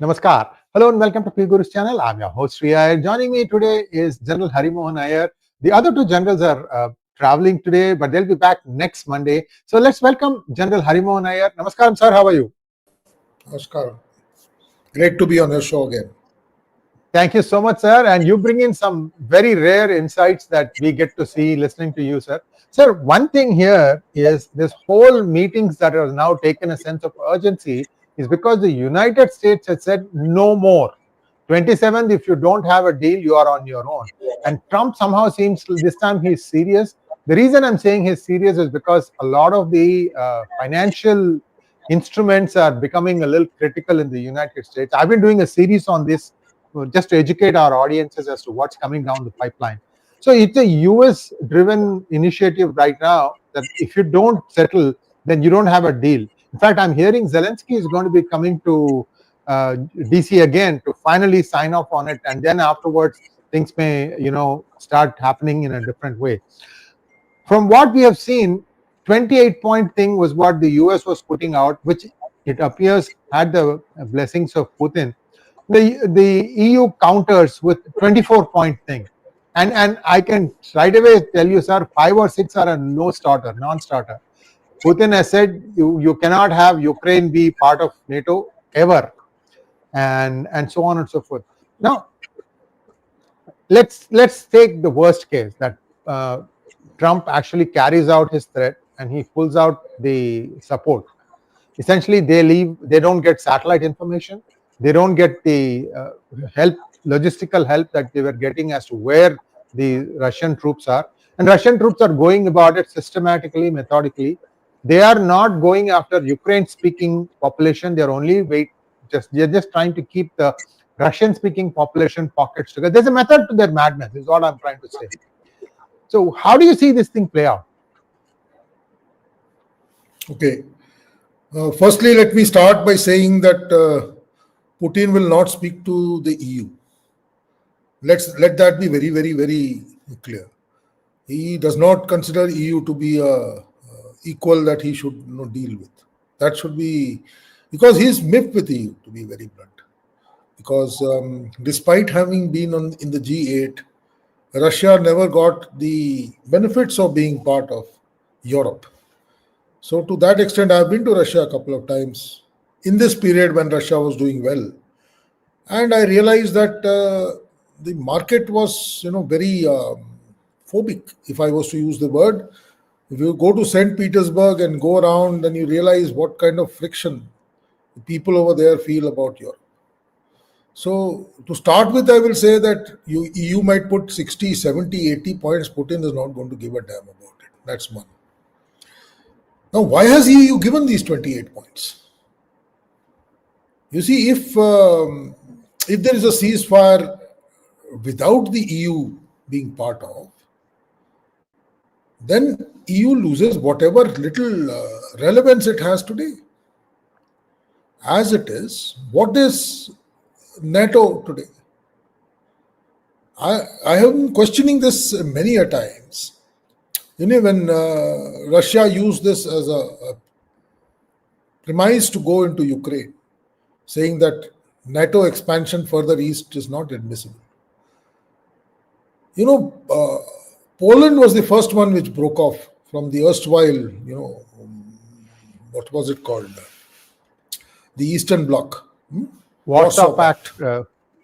Namaskar. Hello and welcome to 𝗏𝗏𝗏𝗏 channel. I'm your host Sree Iyer. Joining me today is General Harimohan Iyer. The other two generals are traveling today, but they'll be back next Monday. So let's welcome General Harimohan Iyer. Namaskaram, sir. How are you? Namaskaram. Great to be on your show again. Thank you so much, sir. And you bring in some very rare insights that we get to see listening to you, sir. Sir, one thing here is this whole meetings that have now taken a sense of urgency is because the United States has said no more. 27th, if you don't have a deal, you are on your own. And Trump somehow seems this time he's serious. The reason I'm saying he's serious is because a lot of the financial instruments are becoming a little critical in the United States. I've been doing a series on this just to educate our audiences as to what's coming down the pipeline. So it's a US-driven initiative right now that if you don't settle, then you don't have a deal. In fact, I'm hearing Zelensky is going to be coming to DC again to finally sign off on it, and then afterwards things may, start happening in a different way. From what we have seen, 28-point thing was what the US was putting out, which it appears had the blessings of Putin. The EU counters with 24-point thing. And I can right away tell you, sir, 5 or 6 are a non-starter. Putin has said you cannot have Ukraine be part of NATO ever, and so on and so forth. Now, let's take the worst case that Trump actually carries out his threat and he pulls out the support. Essentially, they leave. They don't get satellite information. They don't get the logistical help that they were getting as to where the Russian troops are. And Russian troops are going about it systematically, methodically. They are not going after Ukraine-speaking population. They're just trying to keep the Russian-speaking population pockets together. There's a method to their madness, is what I'm trying to say. So how do you see this thing play out? Okay. Firstly, let me start by saying that Putin will not speak to the EU. Let that be very, very, very clear. He does not consider EU to be a equal that he should deal with. That should be because he is miffed with EU, to be very blunt. Because despite having been in the G8, Russia never got the benefits of being part of Europe. So to that extent, I've been to Russia a couple of times in this period when Russia was doing well. And I realized that the market was, very phobic, if I was to use the word. If you go to St. Petersburg and go around, then you realize what kind of friction the people over there feel about Europe. So to start with, I will say that EU might put 60, 70, 80 points. Putin is not going to give a damn about it. That's one. Now, why has EU given these 28 points? You see, if there is a ceasefire without the EU being part of, then EU loses whatever little relevance it has today. As it is, what is NATO today? I have been questioning this many a times. When Russia used this as a premise to go into Ukraine, saying that NATO expansion further east is not admissible. Poland was the first one which broke off from the erstwhile, what was it called? The Eastern Bloc. Warsaw Pact.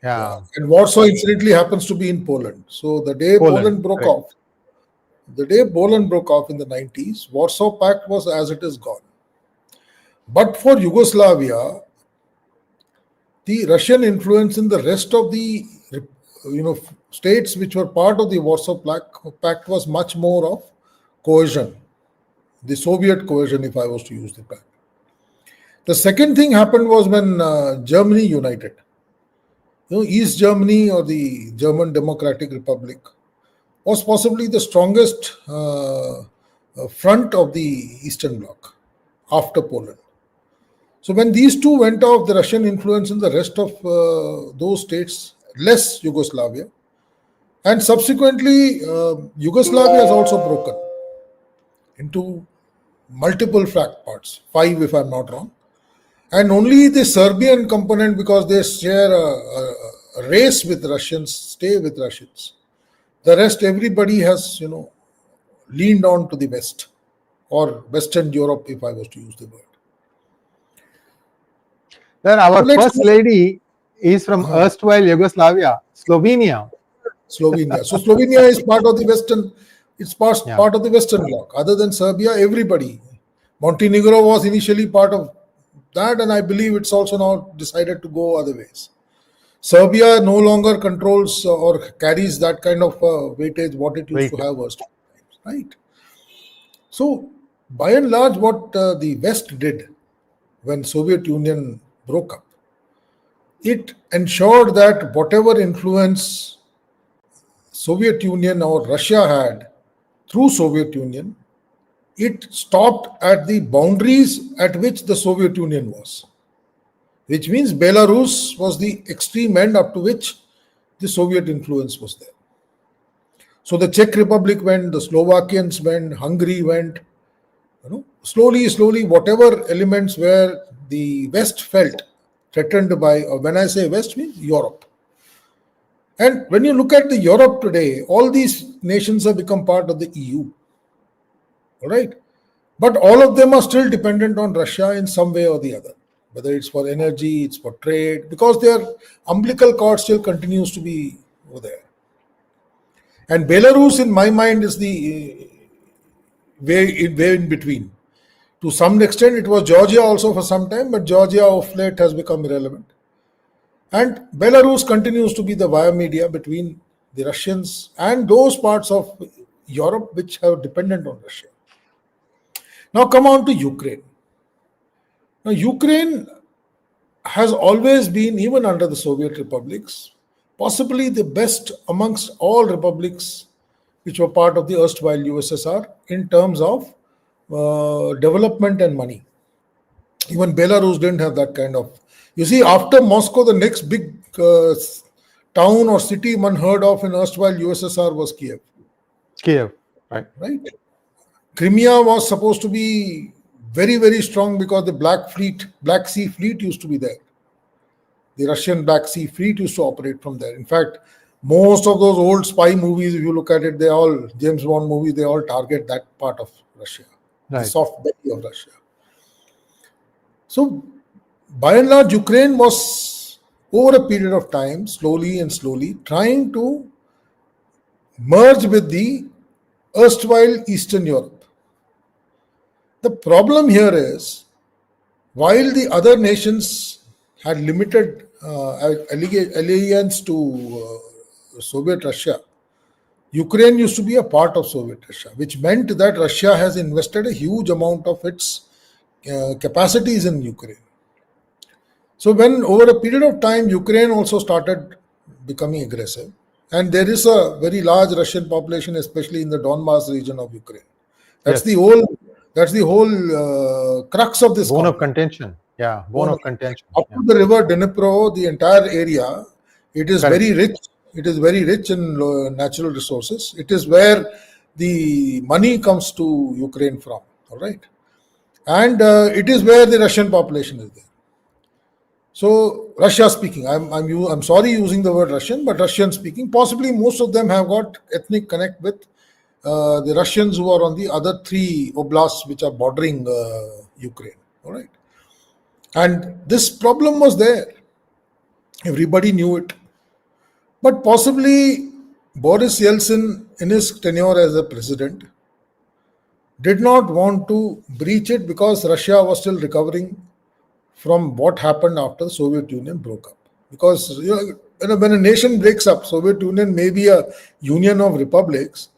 Yeah. And Warsaw incidentally happens to be in Poland. So the day Poland broke off, in the 90s, Warsaw Pact was as it is gone. But for Yugoslavia, the Russian influence in the rest of the states which were part of the Warsaw Pact was much more of cohesion, the Soviet cohesion, if I was to use the term. The second thing happened was when Germany united. East Germany, or the German Democratic Republic, was possibly the strongest front of the Eastern Bloc after Poland. So when these two went off, the Russian influence in the rest of those states, less Yugoslavia, and subsequently Yugoslavia has also broken into multiple fract parts, 5 if I'm not wrong. And only the Serbian component, because they share a race with Russians, stay with Russians. The rest, everybody has, leaned on to the West, or Western Europe, if I was to use the word. Then our first lady is from erstwhile Yugoslavia, Slovenia. Slovenia. So Slovenia is part of the Western, it's part of the Western bloc. Other than Serbia, everybody. Montenegro was initially part of that, and I believe it's also now decided to go other ways. Serbia no longer controls or carries that kind of weightage what it used to have was, right? So by and large, what the West did when Soviet Union broke up, it ensured that whatever influence Soviet Union or Russia had through Soviet Union, it stopped at the boundaries at which the Soviet Union was, which means Belarus was the extreme end up to which the Soviet influence was there. So the Czech Republic went, the Slovakians went, Hungary went, slowly, whatever elements where the West felt threatened by, or when I say West, means Europe. And when you look at the Europe today, all these nations have become part of the EU. All right. But all of them are still dependent on Russia in some way or the other, whether it's for energy, it's for trade, because their umbilical cord still continues to be over there. And Belarus, in my mind, is the way in between. To some extent, it was Georgia also for some time, but Georgia of late has become irrelevant. And Belarus continues to be the via media between the Russians and those parts of Europe which are dependent on Russia. Now come on to Ukraine. Now Ukraine has always been, even under the Soviet republics, possibly the best amongst all republics which were part of the erstwhile USSR in terms of development and money. Even Belarus didn't have that kind of. You see, after Moscow, the next big town or city one heard of in erstwhile USSR was Kiev. Kiev, right. Crimea was supposed to be very, very strong because the Black Sea Fleet used to be there. The Russian Black Sea Fleet used to operate from there. In fact, most of those old spy movies, if you look at it, they all, James Bond movies, they all target that part of Russia, the soft belly of Russia. So, by and large, Ukraine was, over a period of time, slowly trying to merge with the erstwhile Eastern Europe. The problem here is, while the other nations had limited allegiance to Soviet Russia, Ukraine used to be a part of Soviet Russia, which meant that Russia has invested a huge amount of its capacities in Ukraine. So when over a period of time, Ukraine also started becoming aggressive, and there is a very large Russian population, especially in the Donbas region of Ukraine. That's the whole crux of this. Bone of contention. Yeah, bone of contention. Up to the river Dnipro, the entire area, it is very rich. It is very rich in natural resources. It is where the money comes to Ukraine from. All right, and it is where the Russian population is there. So Russia speaking, I'm sorry using the word Russian, but Russian speaking, possibly most of them have got ethnic connect with the Russians who are on the other three oblasts which are bordering Ukraine. All right, and this problem was there. Everybody knew it, but possibly Boris Yeltsin, in his tenure as a president, did not want to breach it because Russia was still recovering from what happened after the Soviet Union broke up. Because when a nation breaks up, Soviet Union may be a union of republics,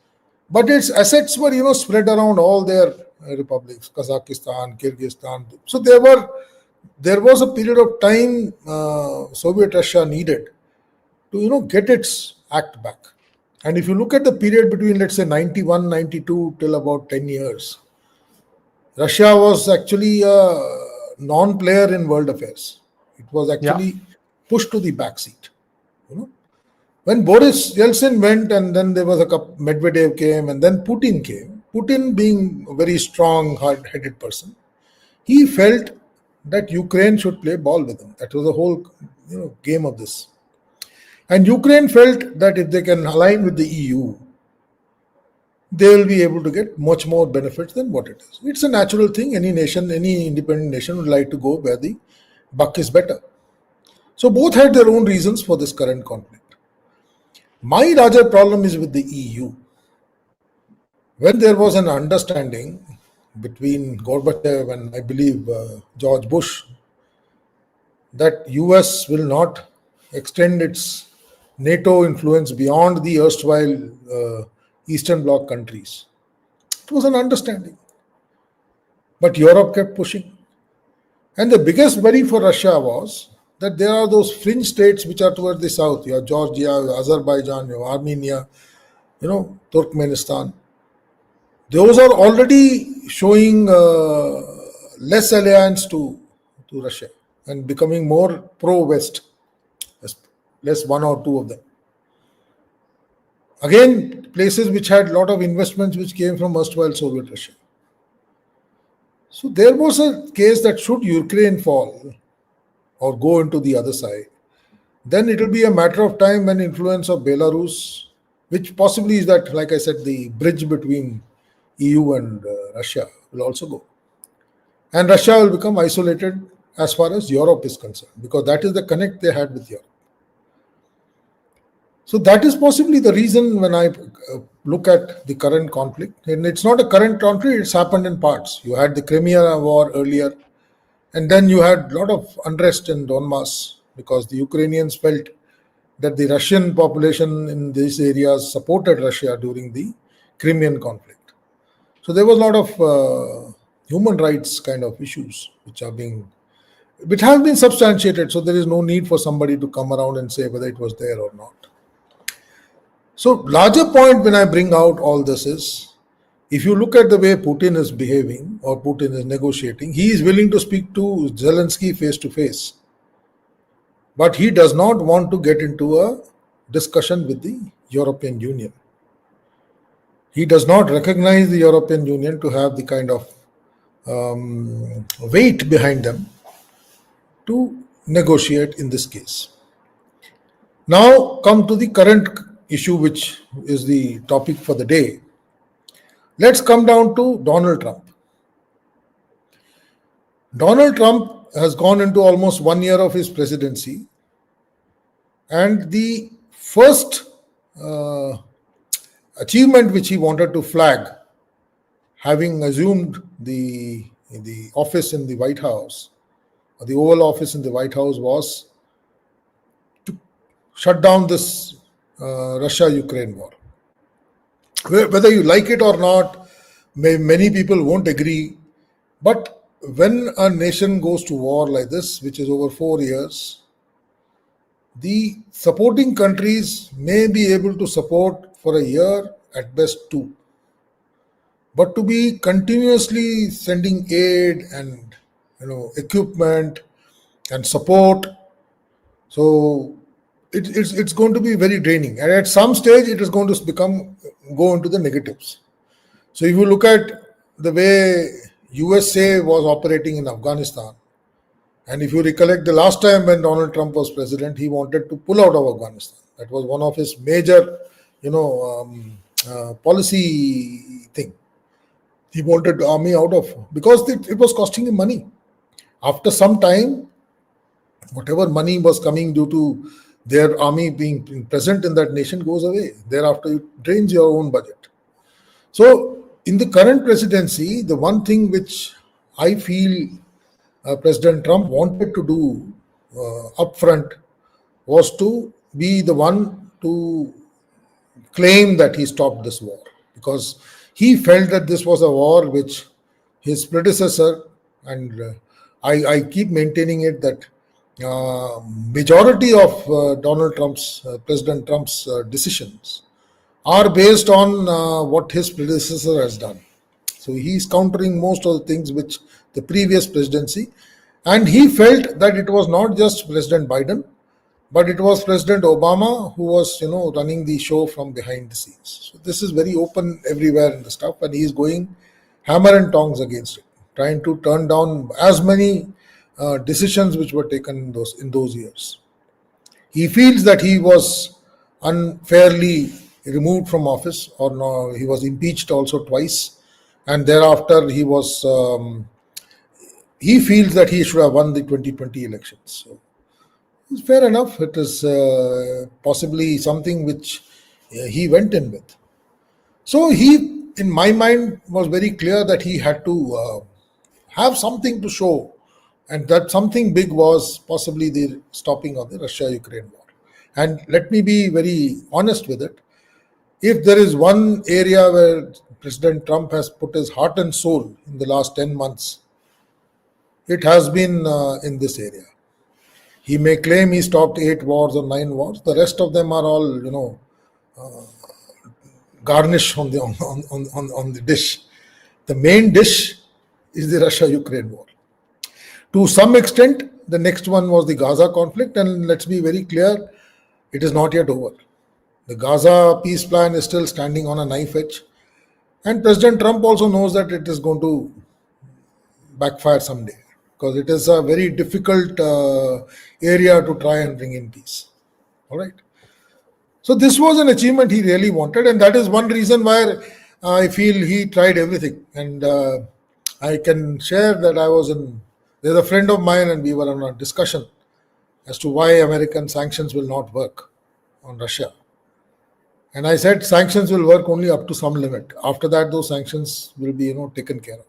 but its assets were spread around all their republics, Kazakhstan, Kyrgyzstan. So there was a period of time Soviet Russia needed to get its act back. And if you look at the period between, let's say, 91, 92 till about 10 years, Russia was actually a non-player in world affairs. It was actually pushed to the back seat. When Boris Yeltsin went, and then there was Medvedev came, and then Putin came. Putin, being a very strong, hard-headed person, he felt that Ukraine should play ball with them. That was the whole game of this. And Ukraine felt that if they can align with the EU, they will be able to get much more benefits than what it is. It's a natural thing. Any nation, any independent nation would like to go where the buck is better. So both had their own reasons for this current conflict. My larger problem is with the EU. When there was an understanding between Gorbachev and I believe George Bush that US will not extend its NATO influence beyond the erstwhile Eastern Bloc countries. It was an understanding. But Europe kept pushing. And the biggest worry for Russia was that there are those fringe states which are towards the south. You have Georgia, you have Azerbaijan, you have Armenia, Turkmenistan. Those are already showing less alliance to Russia and becoming more pro-West, less one or two of them. Again, places which had a lot of investments which came from erstwhile Soviet Russia. So there was a case that should Ukraine fall or go into the other side, then it will be a matter of time when influence of Belarus, which possibly is that, like I said, the bridge between EU and Russia will also go. And Russia will become isolated as far as Europe is concerned, because that is the connect they had with Europe. So that is possibly the reason when I look at the current conflict, and it's not a current conflict, it's happened in parts. You had the Crimea war earlier, and then you had a lot of unrest in Donbass because the Ukrainians felt that the Russian population in these areas supported Russia during the Crimean conflict. So there was a lot of human rights kind of issues which have been substantiated. So there is no need for somebody to come around and say whether it was there or not. So larger point when I bring out all this is, if you look at the way Putin is behaving or Putin is negotiating, he is willing to speak to Zelensky face to face. But he does not want to get into a discussion with the European Union. He does not recognize the European Union to have the kind of weight behind them to negotiate in this case. Now come to the current issue, which is the topic for the day. Let's come down to Donald Trump. Donald Trump has gone into almost 1 year of his presidency, and the first achievement which he wanted to flag, having assumed the office in the White House, or the Oval Office in the White House, was to shut down this Russia-Ukraine war. Whether you like it or not, many people won't agree, but when a nation goes to war like this, which is over 4 years, the supporting countries may be able to support for a year, at best 2. But to be continuously sending aid and equipment and support, so it's going to be very draining, and at some stage it is going to go into the negatives. So if you look at the way USA was operating in Afghanistan, and if you recollect the last time when Donald Trump was president, he wanted to pull out of Afghanistan. That was one of his major policy thing. He wanted the army out of, because it was costing him money. After some time, whatever money was coming due to their army being present in that nation goes away. Thereafter, it drains your own budget. So in the current presidency, the one thing which I feel President Trump wanted to do upfront was to be the one to claim that he stopped this war, because he felt that this was a war which his predecessor, and I keep maintaining it, that majority of President Trump's decisions are based on what his predecessor has done. So he's countering most of the things which the previous presidency, and he felt that it was not just President Biden, but it was President Obama who was running the show from behind the scenes. So this is very open everywhere in the stuff, and he is going hammer and tongs against it, trying to turn down as many decisions which were taken in those years. He feels that he was unfairly removed from office, or no, he was impeached also twice, and thereafter he feels that he should have won the 2020 elections. So it's fair enough. It is possibly something which he went in with. So he, in my mind, was very clear that he had to have something to show, and that something big was possibly the stopping of the Russia-Ukraine war. And let me be very honest with it. If there is one area where President Trump has put his heart and soul in the last 10 months, it has been in this area. He may claim he stopped 8 wars or 9 wars. The rest of them are all, garnish on the dish. The main dish is the Russia-Ukraine war. To some extent, the next one was the Gaza conflict, and let's be very clear, it is not yet over. The Gaza peace plan is still standing on a knife edge, and President Trump also knows that it is going to backfire someday, because it is a very difficult area to try and bring in peace. All right. So this was an achievement he really wanted, and that is one reason why I feel he tried everything. And I can share that there's a friend of mine, and we were on a discussion as to why American sanctions will not work on Russia. And I said sanctions will work only up to some limit. After that, those sanctions will be, taken care of.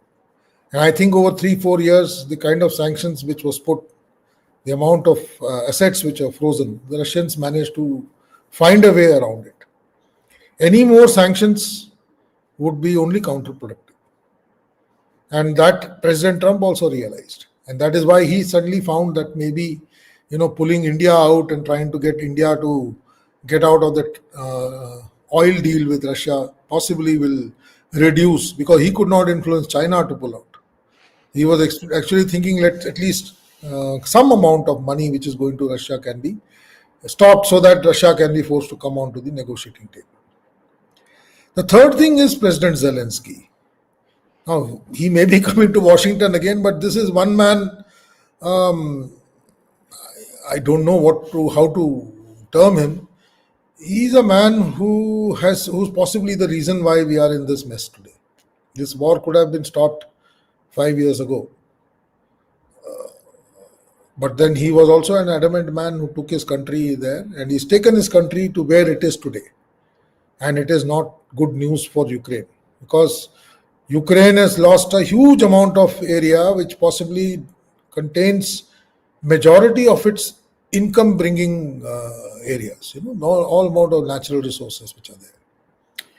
And I think over 3-4 years, the kind of sanctions which was put, the amount of assets which are frozen, the Russians managed to find a way around it. Any more sanctions would be only counterproductive. And that President Trump also realized. And that is why he suddenly found that maybe, pulling India out and trying to get India to get out of that oil deal with Russia possibly will reduce, because he could not influence China to pull out. He was actually thinking that at least some amount of money which is going to Russia can be stopped, so that Russia can be forced to come onto the negotiating table. The third thing is President Zelensky. Now, he may be coming to Washington again, but this is one man, I don't know how to term him. He's a man who's possibly the reason why we are in this mess today. This war could have been stopped 5 years ago. But then he was also an adamant man who took his country there, and he's taken his country to where it is today. And it is not good news for Ukraine, because Ukraine has lost a huge amount of area which possibly contains majority of its income bringing areas, all amount of natural resources which are there.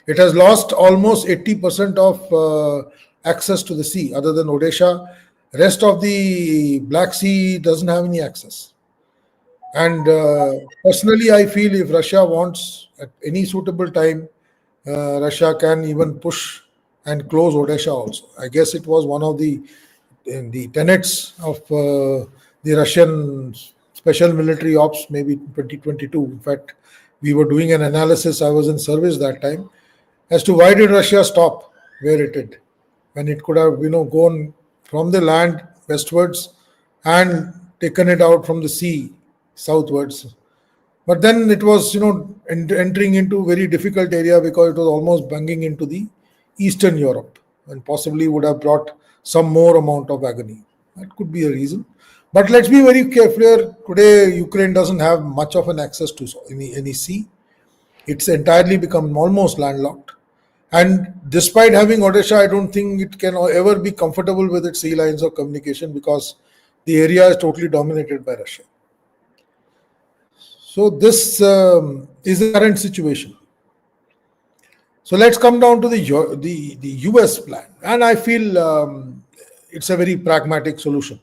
It has lost almost 80% of access to the sea, other than Odisha. Rest of the Black Sea doesn't have any access. And personally, I feel if Russia wants, at any suitable time, Russia can even push and close Odisha also. I guess it was one of the tenets of the Russian special military ops, maybe 2022. In fact, we were doing an analysis, I was in service that time, as to why did Russia stop where it did, when it could have gone from the land westwards and taken it out from the sea southwards. But then it was entering into very difficult area, because it was almost banging into the Eastern Europe, and possibly would have brought some more amount of agony. That could be a reason. But let's be very clear. Today, Ukraine doesn't have much of an access to any sea. It's entirely become almost landlocked. And despite having Odisha, I don't think it can ever be comfortable with its sea lines of communication, because the area is totally dominated by Russia. So this is the current situation. So let's come down to the US plan. And I feel it's a very pragmatic solution,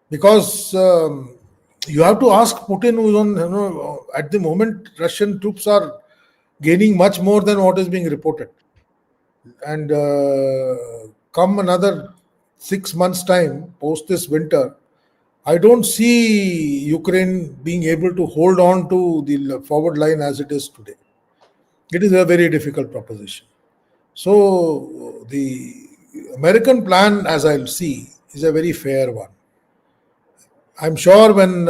because you have to ask Putin, who's on, at the moment, Russian troops are gaining much more than what is being reported. And come another 6 months' time, post this winter, I don't see Ukraine being able to hold on to the forward line as it is today. It is a very difficult proposition. So the American plan, as I'll see, is a very fair one. I'm sure when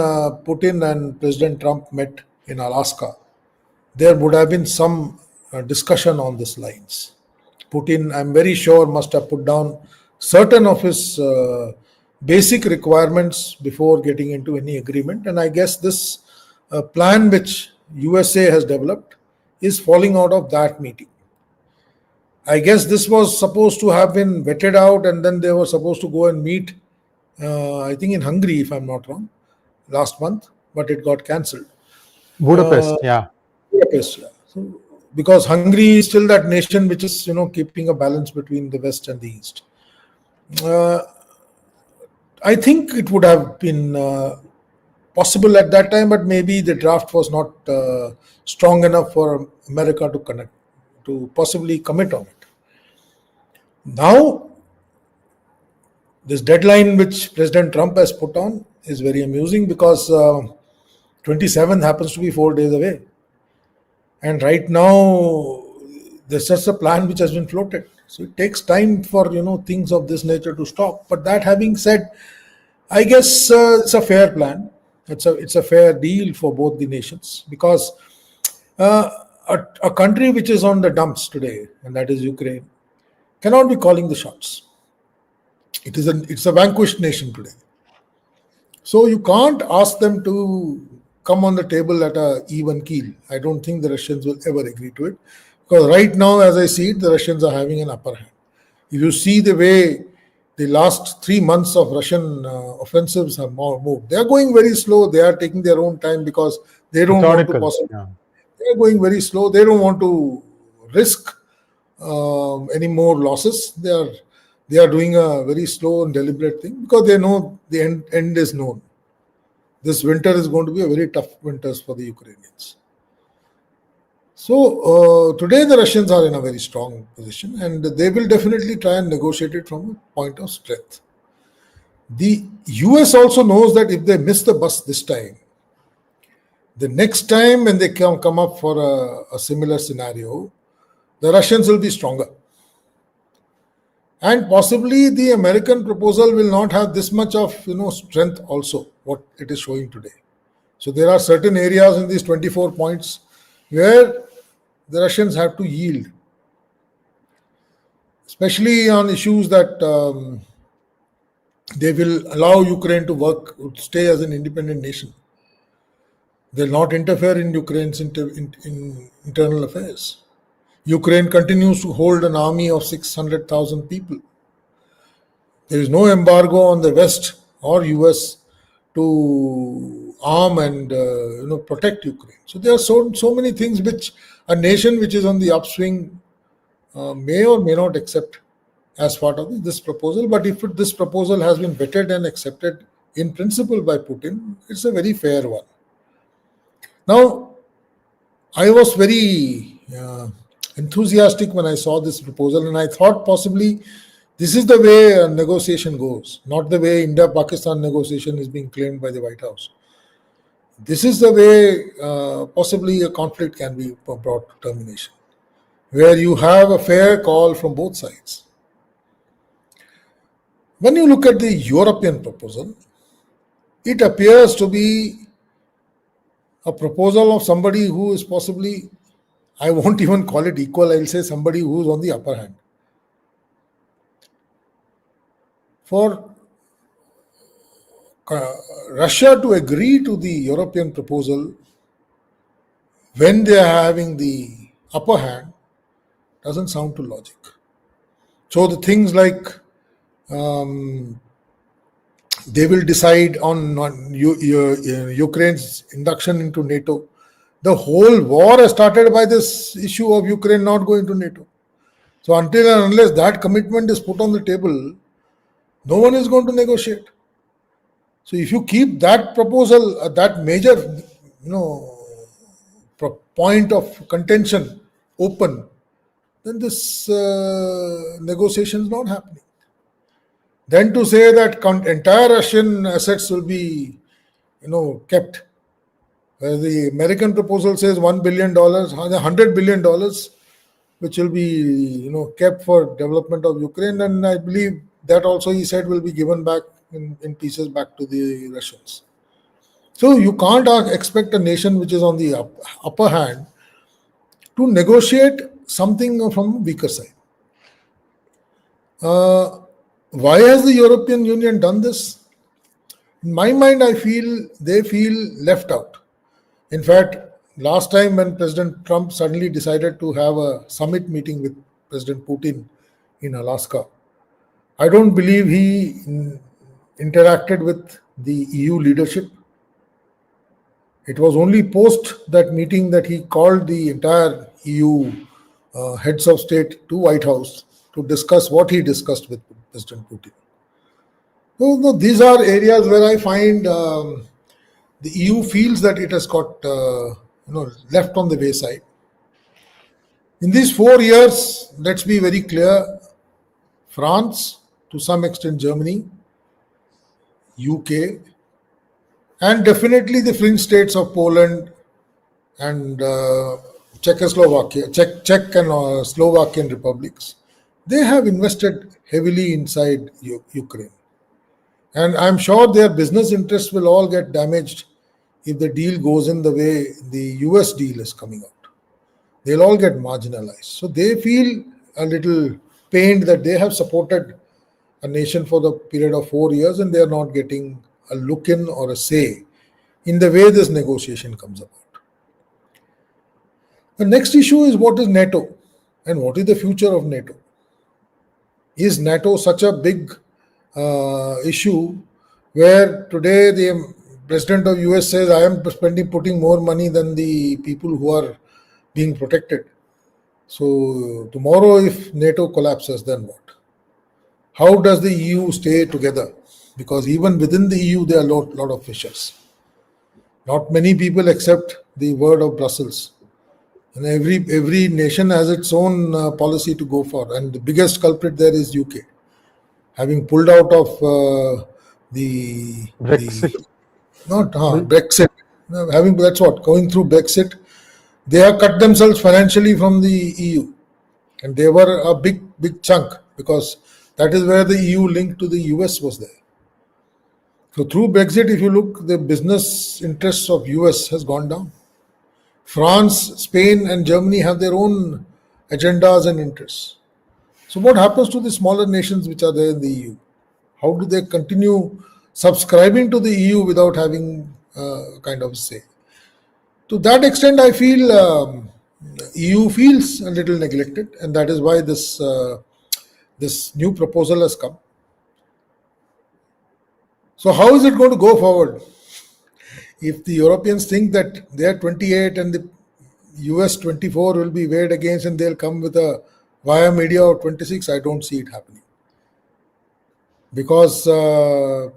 Putin and President Trump met in Alaska, there would have been some discussion on these lines. Putin, I'm very sure, must have put down certain of his basic requirements before getting into any agreement. And I guess this plan which USA has developed is falling out of that meeting. I guess this was supposed to have been vetted out, and then they were supposed to go and meet, I think in Hungary, if I'm not wrong, last month, but it got cancelled. Budapest, yeah. Budapest, yeah. So, because Hungary is still that nation which is, keeping a balance between the West and the East. I think it would have been possible at that time, but maybe the draft was not strong enough for America to possibly commit on it. Now, this deadline which President Trump has put on is very amusing because 27th happens to be 4 days away. And right now, there's just a plan which has been floated. So it takes time for, things of this nature to stop. But that having said, I guess it's a fair plan. It's a fair deal for both the nations, because a country which is on the dumps today, and that is Ukraine, cannot be calling the shots. It's a vanquished nation today. So you can't ask them to come on the table at a even keel. I don't think the Russians will ever agree to it, because right now, as I see it, the Russians are having an upper hand. If you see the way the last 3 months of Russian offensives have moved, they are going very slow. They are taking their own time because they don't want to possibly. Yeah. They are going very slow. They don't want to risk any more losses. They are doing a very slow and deliberate thing because they know the end is known. This winter is going to be a very tough winter for the Ukrainians. So today the Russians are in a very strong position, and they will definitely try and negotiate it from a point of strength. The US also knows that if they miss the bus this time, the next time when they come up for a similar scenario, the Russians will be stronger. And possibly the American proposal will not have this much of strength also, what it is showing today. So there are certain areas in these 24 points where the Russians have to yield, especially on issues that they will allow Ukraine to stay as an independent nation. They will not interfere in Ukraine's internal affairs. Ukraine continues to hold an army of 600,000 people. There is no embargo on the West or US to arm and protect Ukraine. So there are so many things which a nation which is on the upswing may or may not accept as part of this proposal. But if this proposal has been vetted and accepted in principle by Putin, it's a very fair one. Now, I was very enthusiastic when I saw this proposal, and I thought possibly this is the way a negotiation goes, not the way India-Pakistan negotiation is being claimed by the White House. This is the way possibly a conflict can be brought to termination, where you have a fair call from both sides. When you look at the European proposal, it appears to be a proposal of somebody who is possibly, I won't even call it equal, I'll say somebody who's on the upper hand. For Russia to agree to the European proposal when they are having the upper hand doesn't sound to logic. So the things like they will decide on Ukraine's induction into NATO. The whole war has started by this issue of Ukraine not going to NATO. So until and unless that commitment is put on the table, no one is going to negotiate. So if you keep that proposal, that major point of contention open, then this negotiation is not happening. Then to say that entire Russian assets will be, kept. The American proposal says $1 billion, $100 billion, which will be, kept for development of Ukraine, and I believe that also he said will be given back in pieces back to the Russians. So you can't expect a nation which is on the upper hand to negotiate something from weaker side. Why has the European Union done this? In my mind, I feel they feel left out. In fact, last time when President Trump suddenly decided to have a summit meeting with President Putin in Alaska, I don't believe he interacted with the EU leadership. It was only post that meeting that he called the entire EU heads of state to White House to discuss what he discussed with President Putin. So, these are areas where I find the EU feels that it has got left on the wayside. In these 4 years, let's be very clear, France, to some extent Germany, UK, and definitely the fringe states of Poland and Czechoslovakia, Czech and Slovakian republics, they have invested heavily inside Ukraine. And I'm sure their business interests will all get damaged if the deal goes in the way the US deal is coming out. They'll all get marginalized. So they feel a little pained that they have supported a nation for the period of 4 years and they are not getting a look in or a say in the way this negotiation comes about. The next issue is what is NATO and what is the future of NATO? Is NATO such a big issue where today the President of US says, I am putting more money than the people who are being protected. So tomorrow if NATO collapses, then what? How does the EU stay together? Because even within the EU, there are a lot of fissures. Not many people accept the word of Brussels. And every nation has its own policy to go for. And the biggest culprit there is UK. Having pulled out of Brexit. Going through Brexit, they have cut themselves financially from the EU. And they were a big chunk because that is where the EU link to the US was there. So through Brexit, if you look, the business interests of US has gone down. France, Spain and Germany have their own agendas and interests. So what happens to the smaller nations which are there in the EU? How do they continue subscribing to the EU without having kind of say? To that extent, I feel EU feels a little neglected, and that is why this new proposal has come. So how is it going to go forward? If the Europeans think that they are 28 and the US 24 will be weighed against and they'll come with a via media of 26, I don't see it happening. Because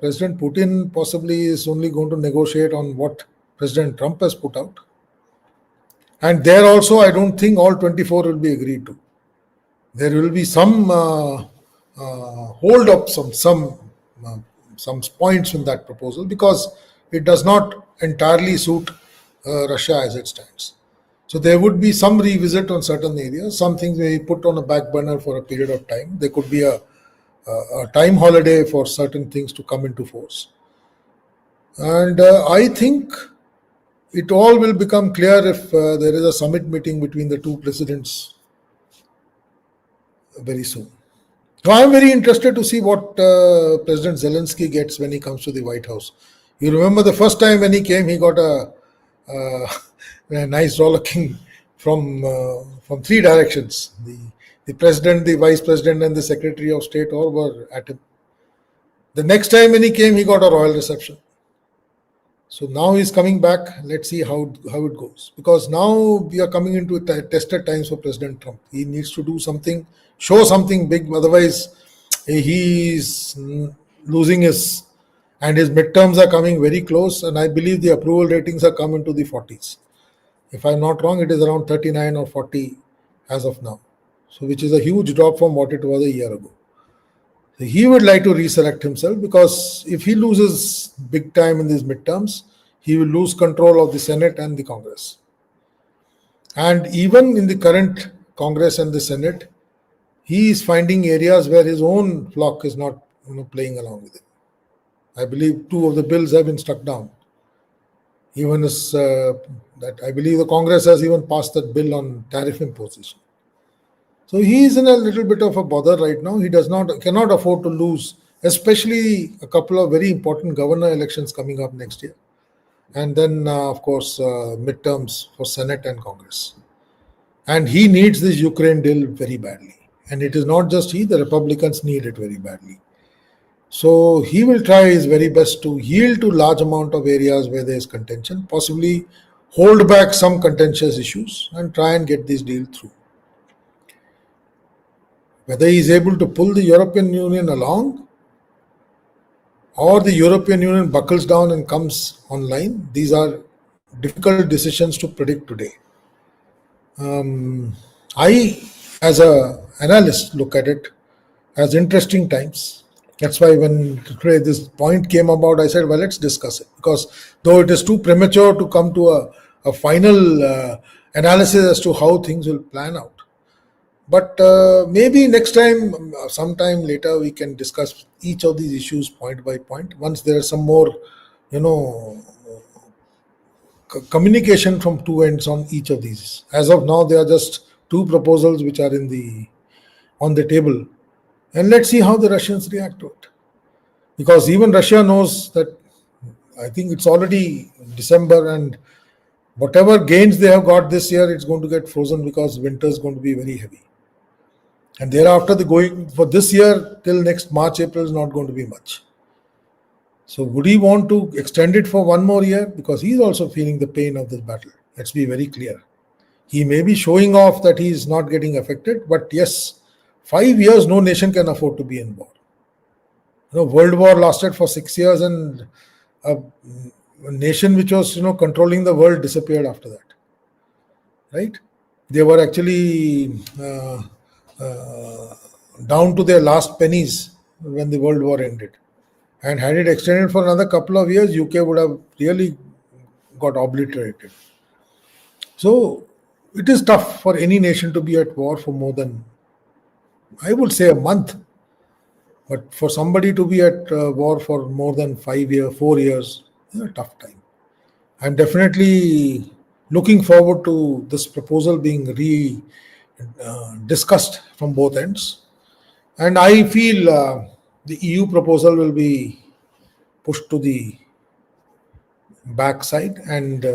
President Putin possibly is only going to negotiate on what President Trump has put out. And there also, I don't think all 24 will be agreed to. There will be some hold up, some points in that proposal because it does not entirely suit Russia as it stands. So there would be some revisit on certain areas. Some things may be put on a back burner for a period of time. There could be a time holiday for certain things to come into force. And I think it all will become clear if there is a summit meeting between the two presidents very soon. So I am very interested to see what President Zelensky gets when he comes to the White House. You remember the first time when he came, he got a nice rollicking from three directions. The president, the vice president, and the secretary of state all were at him. The next time when he came, he got a royal reception. So now he's coming back. Let's see how it goes. Because now we are coming into tested times for President Trump. He needs to do something, show something big. Otherwise, he's losing his midterms are coming very close. And I believe the approval ratings are coming to the 40s. If I'm not wrong, it is around 39 or 40 as of now. So which is a huge drop from what it was a year ago. So he would like to reselect himself because if he loses big time in these midterms, he will lose control of the Senate and the Congress. And even in the current Congress and the Senate, he is finding areas where his own flock is not playing along with him. I believe 2 of the bills have been struck down. Even as that, I believe the Congress has even passed that bill on tariff imposition. So he is in a little bit of a bother right now. He cannot afford to lose, especially a couple of very important governor elections coming up next year. And then, of course, midterms for Senate and Congress. And he needs this Ukraine deal very badly. And it is not just he, the Republicans need it very badly. So he will try his very best to yield to large amount of areas where there is contention, possibly hold back some contentious issues and try and get this deal through. Whether he is able to pull the European Union along or the European Union buckles down and comes online, these are difficult decisions to predict today. I, as an analyst, look at it as interesting times. That's why when today this point came about, I said, well, let's discuss it. Because though it is too premature to come to a final analysis as to how things will plan out. But maybe next time, sometime later, we can discuss each of these issues point by point. Once there is some more, communication from two ends on each of these. As of now, there are just 2 proposals which are on the table. And let's see how the Russians react to it. Because even Russia knows that I think it's already December and whatever gains they have got this year, it's going to get frozen because winter is going to be very heavy. And thereafter, the going for this year till next March, April is not going to be much. So would he want to extend it for 1 more year? Because he's also feeling the pain of this battle. Let's be very clear. He may be showing off that he is not getting affected, but yes, 5 years, no nation can afford to be in war. World War lasted for 6 years and a nation which was, controlling the world disappeared after that. Right? They were actually down to their last pennies when the World War ended. And had it extended for another couple of years, UK would have really got obliterated. So it is tough for any nation to be at war for more than, I would say, a month. But for somebody to be at war for more than 4 years, is a tough time. I'm definitely looking forward to this proposal being discussed from both ends. And I feel the EU proposal will be pushed to the backside and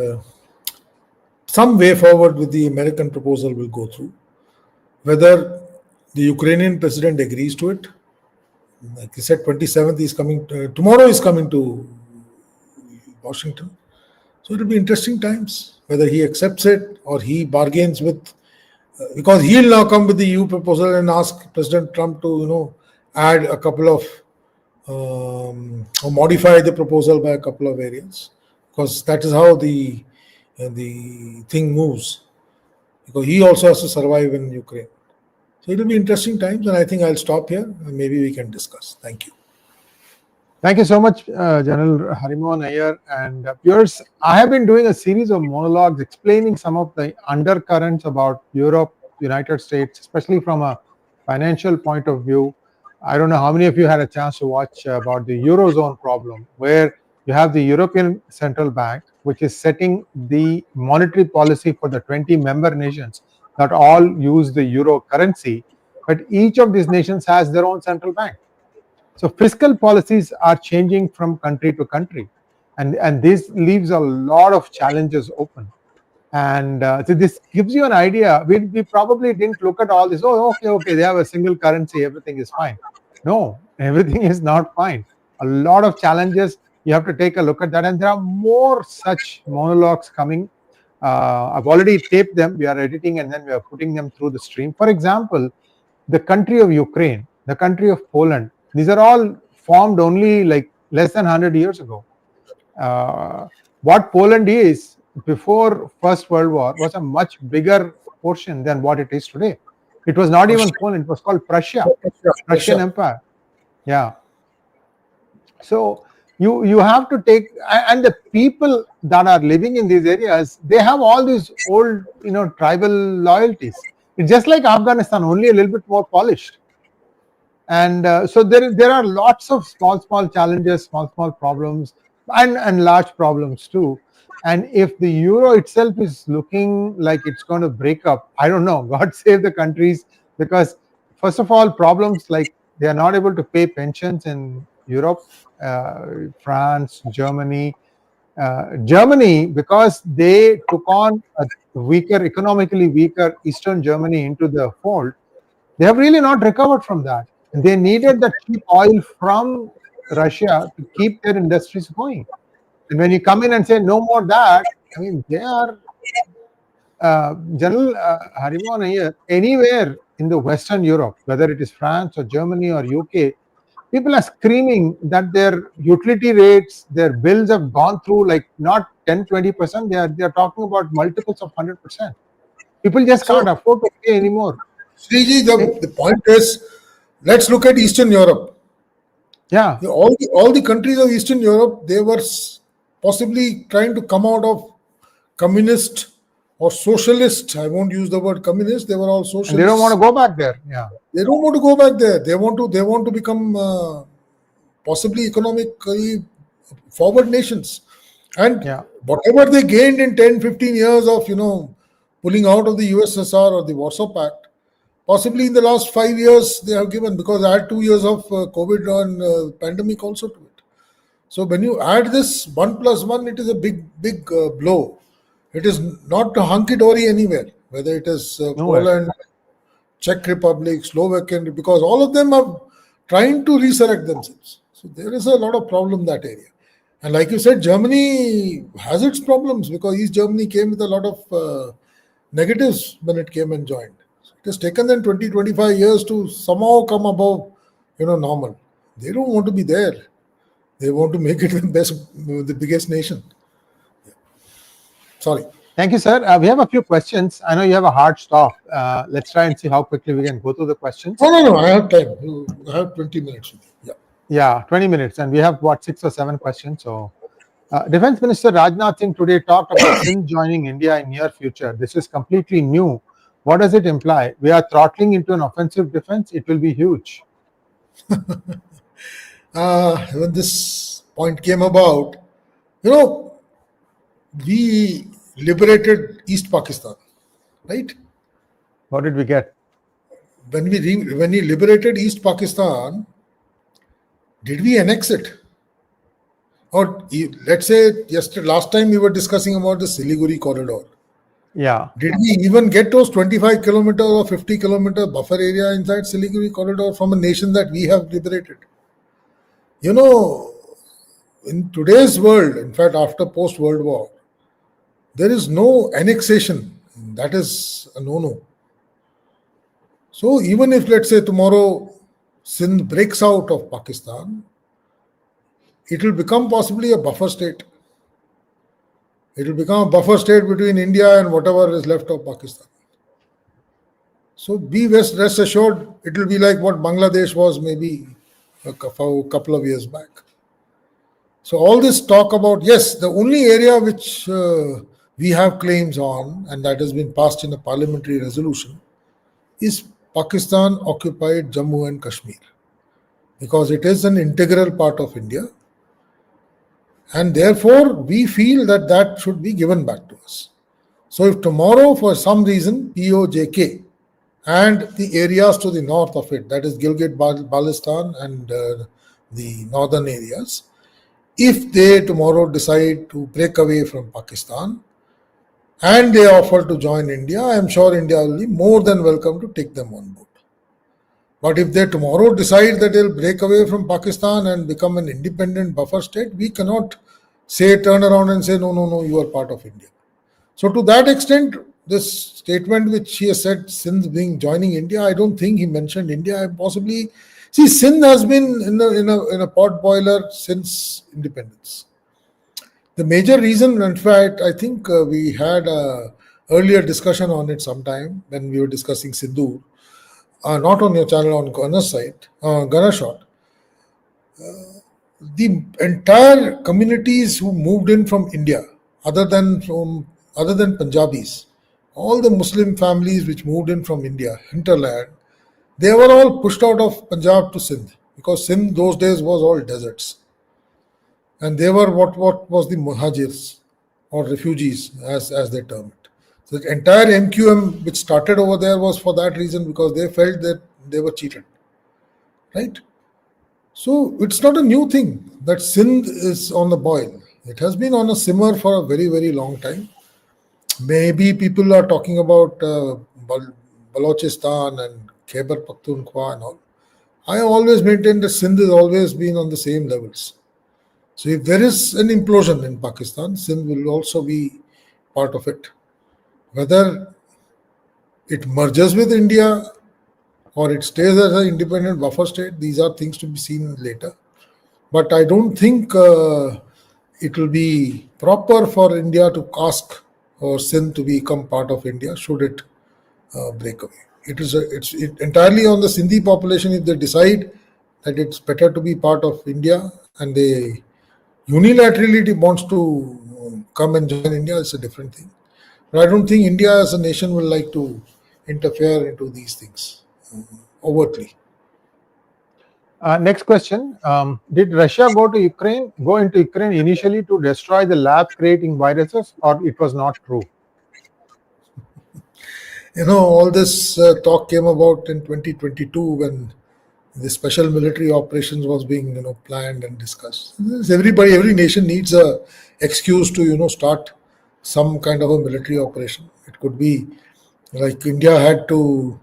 some way forward with the American proposal will go through. Whether the Ukrainian president agrees to it, like he said, 27th is coming, tomorrow is coming to Washington. So it will be interesting times, whether he accepts it or he bargains with, because he'll now come with the EU proposal and ask President Trump to, add a couple of, or modify the proposal by a couple of areas, because that is how the thing moves, because he also has to survive in Ukraine. So it will be interesting times, and I think I'll stop here and maybe we can discuss. Thank you. Thank you so much, General Harimohan Iyer. And viewers, I have been doing a series of monologues explaining some of the undercurrents about Europe, United States, especially from a financial point of view. I don't know how many of you had a chance to watch about the Eurozone problem, where you have the European Central Bank, which is setting the monetary policy for the 20 member nations that all use the euro currency, but each of these nations has their own central bank. So fiscal policies are changing from country to country, and this leaves a lot of challenges open. And so this gives you an idea. We probably didn't look at all this. Oh, okay, they have a single currency, everything is fine. No, everything is not fine. A lot of challenges. You have to take a look at that, and there are more such monologues coming. I've already taped them. We are editing and then we are putting them through the stream. For example, the country of Ukraine, the country of Poland, these are all formed only like less than 100 years ago. What Poland is before First World War was a much bigger portion than what it is today. It was not even Poland, it was called Prussia, Prussian Empire. Yeah. So you have to take, and the people that are living in these areas, they have all these old, tribal loyalties. It's just like Afghanistan, only a little bit more polished. And so there are lots of small challenges, small problems, and large problems too. And if the euro itself is looking like it's going to break up, I don't know, God save the countries, because first of all, problems like they are not able to pay pensions in Europe, France, Germany. Germany, because they took on a economically weaker Eastern Germany into the fold, they have really not recovered from that. And they needed the cheap oil from Russia to keep their industries going. And when you come in and say no more that, I mean, they are General Harimohan Iyer, anywhere in the Western Europe, whether it is France or Germany or UK, people are screaming that their utility rates, their bills have gone through like not 10-20%, they are talking about multiples of 100%. People just can't afford to pay anymore. Sree, the point is, let's look at Eastern Europe. Yeah. All the countries of Eastern Europe, they were possibly trying to come out of communist or socialist. I won't use the word communist. They were all socialist. And they don't want to go back there. Yeah. They don't want to go back there. They want to become possibly economically forward nations. And whatever they gained in 10-15 years of pulling out of the USSR or the Warsaw Pact, possibly in the last 5 years they have given, because I had 2 years of COVID and pandemic also to it. So when you add this 1 + 1, it is a big blow. It is not hunky-dory anywhere, whether it is Poland, Czech Republic, Slovakia, because all of them are trying to resurrect themselves. So there is a lot of problem in that area. And like you said, Germany has its problems, because East Germany came with a lot of negatives when it came and joined. So it has taken them 20-25 years to somehow come above normal. They don't want to be there. They want to make it the biggest nation. Yeah. Sorry. Thank you, sir. We have a few questions. I know you have a hard stop. Let's try and see how quickly we can go through the questions. No. I have time. I have 20 minutes. Yeah, 20 minutes. And we have, 6 or 7 questions. So, Defense Minister Rajnath Singh today talked about Sindh joining India in near future. This is completely new. What does it imply? We are throttling into an offensive defense. It will be huge. When this point came about, we liberated East Pakistan, right? What did we get? When we liberated East Pakistan, did we annex it? Or let's say last time we were discussing about the Siliguri corridor. Yeah. Did we even get those 25 kilometer or 50 kilometer buffer area inside Siliguri corridor from a nation that we have liberated? In today's world, in fact, after post-World War, there is no annexation. That is a no-no. So even if, let's say, tomorrow Sindh breaks out of Pakistan, it will become possibly a buffer state. It will become a buffer state between India and whatever is left of Pakistan. So be rest assured, it will be like what Bangladesh was maybe a couple of years back. So all this talk about, yes, the only area which we have claims on, and that has been passed in a parliamentary resolution, is Pakistan occupied Jammu and Kashmir, because it is an integral part of India, and therefore we feel that should be given back to us. So if tomorrow for some reason POJK and the areas to the north of it, that is Gilgit-Baltistan and the northern areas, if they tomorrow decide to break away from Pakistan and they offer to join India, I am sure India will be more than welcome to take them on board. But if they tomorrow decide that they'll break away from Pakistan and become an independent buffer state, we cannot turn around and say, no, you are part of India. So to that extent, this statement which he has said, Sindh joining India, I don't think he mentioned India. Possibly, see, Sindh has been in a pot boiler since independence. The major reason, in fact, I think we had a earlier discussion on it sometime when we were discussing Sindoor, not on your channel, on Gunner's site, Gunnershot. The entire communities who moved in from India, other than Punjabis, all the Muslim families which moved in from India, hinterland, They were all pushed out of Punjab to Sindh, because Sindh those days was all deserts. And they were what was the muhajirs or refugees, as they term it. So the entire MQM which started over there was for that reason, because they felt that they were cheated. Right? So it's not a new thing that Sindh is on the boil. It has been on a simmer for a very, very long time. Maybe people are talking about Balochistan and Khyber Pakhtunkhwa and all. I always maintain that Sindh has always been on the same levels. So if there is an implosion in Pakistan, Sindh will also be part of it. Whether it merges with India or it stays as an independent buffer state, these are things to be seen later. But I don't think it will be proper for India to ask or Sindh to become part of India should it break away. It's entirely on the Sindhi population. If they decide that it's better to be part of India and they unilaterally wants to come and join India, it's a different thing. But I don't think India as a nation will like to interfere into these things overtly. Next question. Did Russia go into Ukraine initially to destroy the labs creating viruses, or it was not true? All this talk came about in 2022 when the special military operations was being planned and discussed. Every nation needs a excuse to start some kind of a military operation. It could be like India had to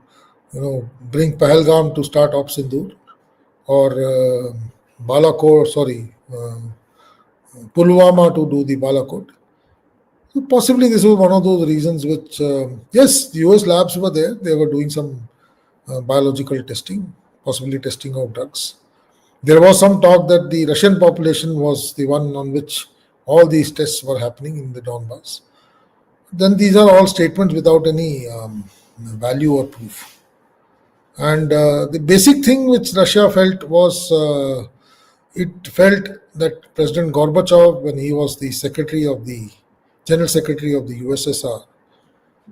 bring Pahalgam to start Op Sindoor, or Pulwama to do the Balakot. So possibly this was one of those reasons which, yes, the US labs were there. They were doing some biological testing, possibly testing of drugs. There was some talk that the Russian population was the one on which all these tests were happening in the Donbass. Then these are all statements without any value or proof. And the basic thing which Russia felt was, it felt that President Gorbachev, when he was the General Secretary of the USSR,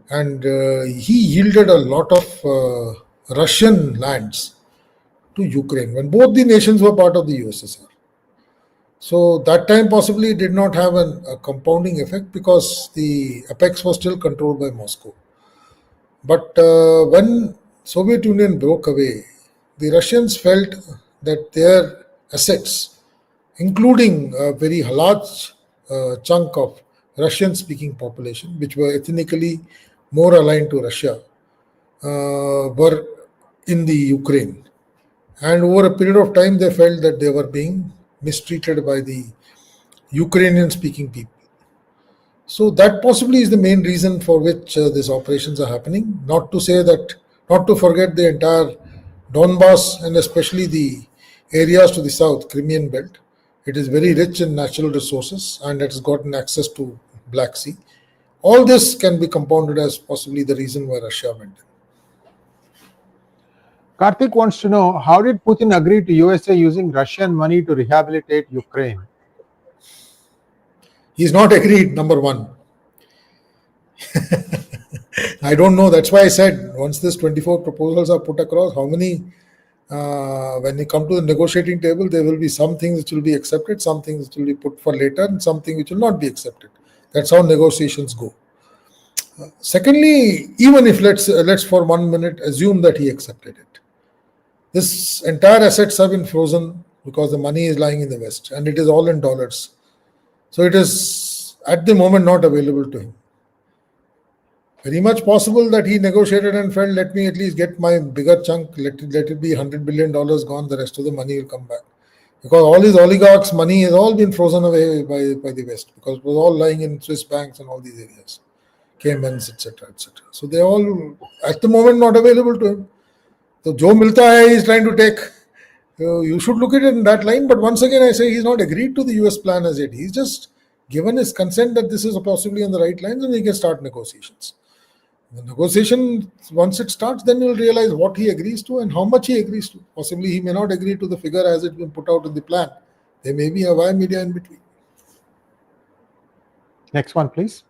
and he yielded a lot of Russian lands to Ukraine when both the nations were part of the USSR. So that time possibly did not have a compounding effect because the apex was still controlled by Moscow. But when Soviet Union broke away, the Russians felt that their assets, including a very large chunk of Russian-speaking population, which were ethnically more aligned to Russia, were in the Ukraine. And over a period of time, they felt that they were being mistreated by the Ukrainian-speaking people. So that possibly is the main reason for which these operations are happening. Not to forget the entire Donbass and especially the areas to the south, Crimean belt. It is very rich in natural resources and it has gotten access to Black Sea. All this can be compounded as possibly the reason why Russia went in. Karthik wants to know, how did Putin agree to USA using Russian money to rehabilitate Ukraine? He's not agreed, number one. I don't know. That's why I said once these 24 proposals are put across, how many, when they come to the negotiating table, there will be some things which will be accepted, some things which will be put for later, and something which will not be accepted. That's how negotiations go. Secondly, even if let's for 1 minute assume that he accepted it, this entire assets have been frozen because the money is lying in the West and it is all in dollars. So it is at the moment not available to him. Very much possible that he negotiated and felt, let me at least get my bigger chunk, let it be $100 billion gone, the rest of the money will come back. Because all these oligarchs' money has all been frozen away by the West, because it was all lying in Swiss banks and all these areas, Caymans, etc., etc. So they are all at the moment not available to him. So jo milta hai, he is trying to take. You should look at it in that line. But once again, I say he's not agreed to the US plan as yet. He's just given his consent that this is possibly on the right lines and he can start negotiations. The negotiation, once it starts, then you'll realize what he agrees to and how much he agrees to. Possibly he may not agree to the figure as it's been put out in the plan. There may be a wire media in between. Next one, please.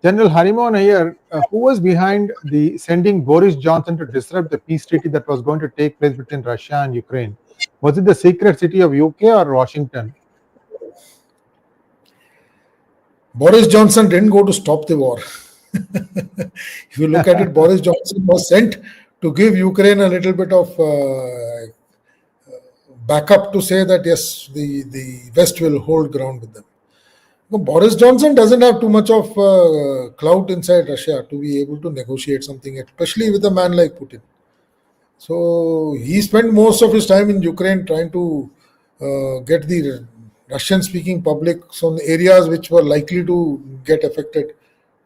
General Harimohan Iyer, who was behind the sending Boris Johnson to disrupt the peace treaty that was going to take place between Russia and Ukraine? Was it the secret city of UK or Washington? Boris Johnson didn't go to stop the war. If you look at it, Boris Johnson was sent to give Ukraine a little bit of backup to say that yes, the West will hold ground with them. No, Boris Johnson doesn't have too much of clout inside Russia to be able to negotiate something, especially with a man like Putin. So he spent most of his time in Ukraine trying to get the Russian-speaking public on areas which were likely to get affected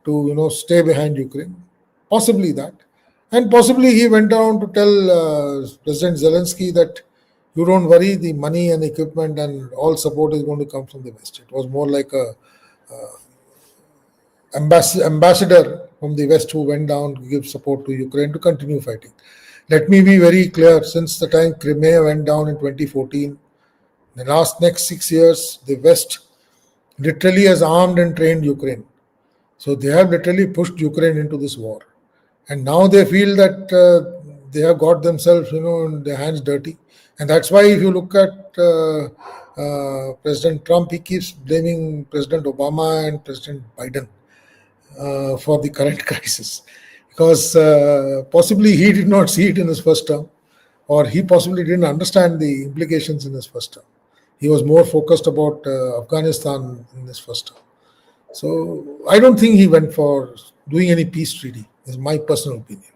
to stay behind Ukraine. Possibly that. And possibly he went down to tell President Zelensky that you don't worry, the money and equipment and all support is going to come from the West. It was more like a ambassador from the West who went down to give support to Ukraine to continue fighting. Let me be very clear, since the time Crimea went down in 2014, the next 6 years, the West literally has armed and trained Ukraine. So they have literally pushed Ukraine into this war. And now they feel that they have got themselves, their hands dirty. And that's why if you look at President Trump, he keeps blaming President Obama and President Biden for the current crisis. Because possibly he did not see it in his first term, or he possibly didn't understand the implications in his first term. He was more focused about Afghanistan in his first term. So I don't think he went for doing any peace treaty, is my personal opinion.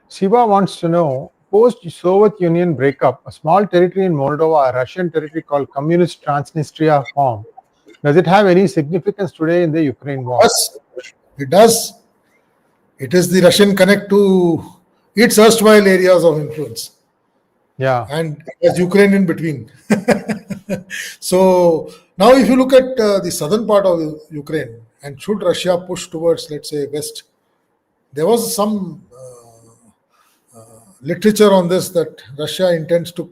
Shiva wants to know, post-Soviet Union breakup, a small territory in Moldova, a Russian territory called Communist Transnistria formed. Does it have any significance today in the Ukraine war? Yes, it does. It is the Russian connect to its erstwhile areas of influence. Yeah. And there's Ukraine in between. So now if you look at the southern part of Ukraine, and should Russia push towards, let's say, West, there was some literature on this that Russia intends to,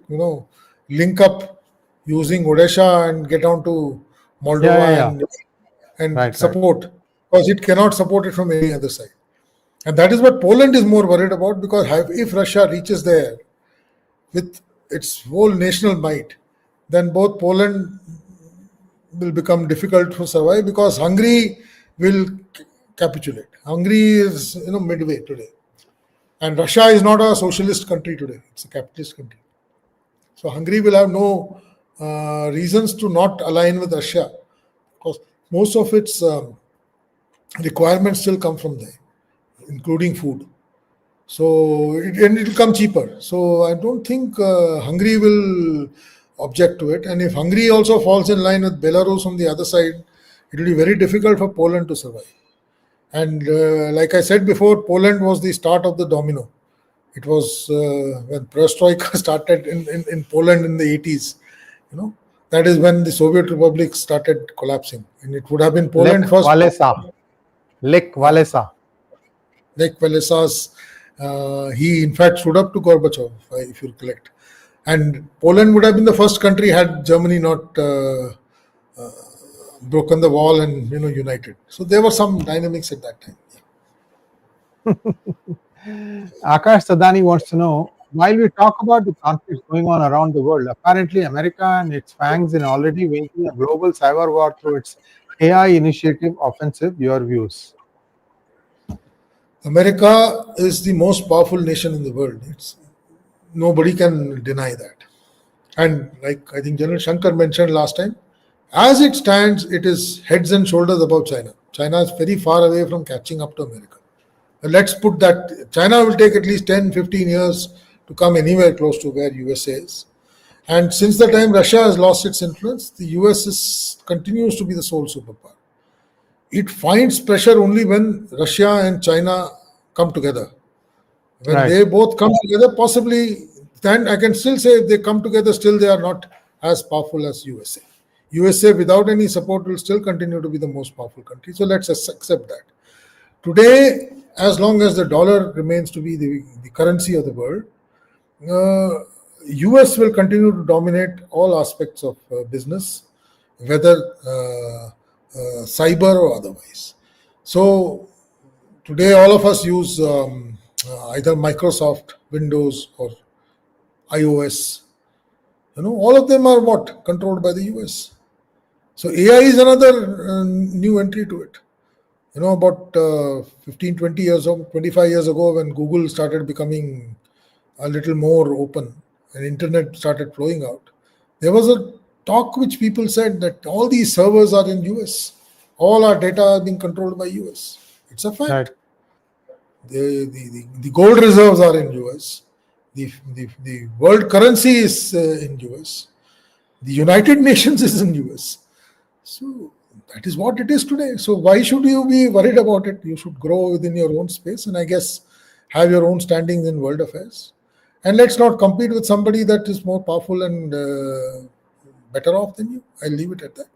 link up using Odisha and get on to Moldova and support, because it cannot support it from any other side. And that is what Poland is more worried about, because if Russia reaches there with its whole national might, then both Poland will become difficult to survive, because Hungary will capitulate. Hungary is midway today. And Russia is not a socialist country today, it's a capitalist country. So Hungary will have no reasons to not align with Russia, because most of its requirements still come from there, including food. So it will come cheaper. So I don't think Hungary will object to it. And if Hungary also falls in line with Belarus on the other side, it will be very difficult for Poland to survive. And like I said before, Poland was the start of the domino. It was when Perestroika started in Poland in the 80s. That is when the Soviet Republic started collapsing. And it would have been Poland first. Lech Walesa. Lech Walesa's, he in fact stood up to Gorbachev, if you recollect. And Poland would have been the first country had Germany not broken the wall and united. So there were some dynamics at that time. Akash Sadani wants to know, while we talk about the conflicts going on around the world, apparently America and its fangs in already waging a global cyber war through its AI initiative offensive. Your views? America is the most powerful nation in the world. Nobody can deny that. And like I think General Shankar mentioned last time, as it stands, it is heads and shoulders above China. China is very far away from catching up to America. And let's put that, China will take at least 10, 15 years to come anywhere close to where USA is. And since the time Russia has lost its influence, the US continues to be the sole superpower. It finds pressure only when Russia and China come together. When they both come together, possibly, then I can still say if they come together, still they are not as powerful as USA. USA without any support will still continue to be the most powerful country. So let's accept that. Today, as long as the dollar remains to be the currency of the world, US will continue to dominate all aspects of business, whether cyber or otherwise. So today all of us use either Microsoft, Windows or iOS. All of them are what? Controlled by the US. So AI is another new entry to it. About 15, 20 years ago, 25 years ago, when Google started becoming a little more open and internet started flowing out, there was a talk which people said that all these servers are in US. All our data are being controlled by US. It's a fact. Right. The gold reserves are in US. The world currency is in US. The United Nations is in US. So that is what it is today. So why should you be worried about it? You should grow within your own space and I guess have your own standings in world affairs. And let's not compete with somebody that is more powerful and better off than you. I'll leave it at that.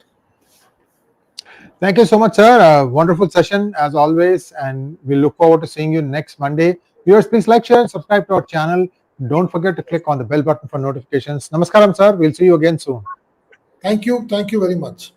Thank you so much, sir. Wonderful session as always, and we look forward to seeing you next Monday. Viewers, please like, share, and subscribe to our channel. Don't forget to click on the bell button for notifications. Namaskaram, sir. We'll see you again soon. Thank you. Thank you very much.